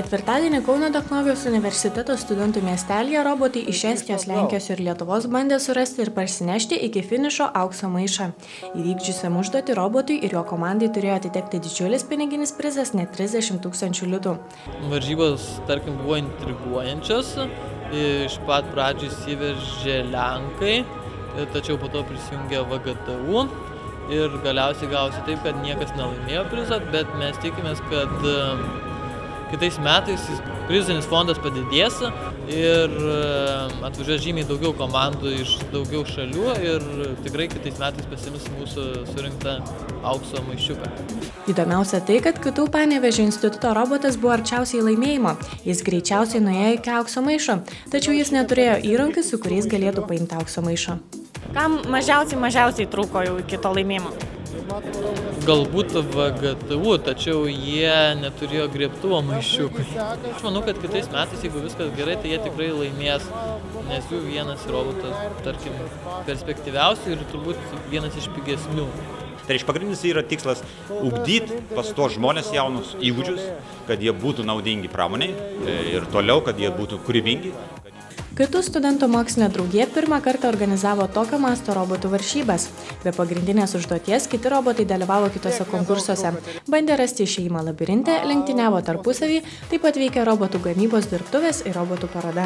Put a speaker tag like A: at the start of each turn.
A: Ketvirtadienį Kauno technologijos universiteto studentų miestelyje robotai iš Estijos, Lenkijos ir Lietuvos bandė surasti ir parsinešti iki finišo aukso maišą. Įvykdžiusiam užduotį robotui ir jo komandai turėjo atitekti didžiulis piniginis prizas net 30 000 litų.
B: Varžybos, tarkim, buvo intriguojančios. Iš pat pradžių įsiveržė Lenkai, tačiau po to prisijungė VGTU. Ir galiausiai gausi taip, kad niekas nelaimėjo prizą, bet mes tikimės, kad kitais metais prizinis fondas padidės ir atvažiuos žymiai daugiau komandų iš daugiau šalių ir tikrai kitais metais pasiims mūsų surinktą aukso maišiuką.
A: Įdomiausia tai, kad KTU Panevėžio instituto robotas buvo arčiausiai laimėjimo. Jis greičiausiai nuėjo iki aukso maišo, tačiau jis neturėjo įrankių, su kuriais galėtų paimti aukso maišą.
C: Kam mažiausiai trūko jau iki to laimėjimo?
B: Galbūt VGTU, tačiau jie neturėjo griebtuvo maišiukų. Aš manau, kad kitais metais, jeigu viskas gerai, tai jie tikrai laimės, nes jų vienas robotas, tarkim, perspektyviausių ir turbūt vienas iš pigesnių.
D: Tai iš pagrindinis yra tikslas ugdyti pas to žmonės jaunus įgūdžius, kad jie būtų naudingi pramoniai ir toliau, kad jie būtų kūrybingi.
A: KTU studentų mokslinė draugija pirmą kartą organizavo tokio masto robotų varžybas. Be pagrindinės užduoties kiti robotai dalyvavo kitose konkursuose. Bandė rasti išėjimą labirinte, lenktyniavo tarpusavį, taip pat veikė robotų gamybos dirbtuvės ir robotų paroda.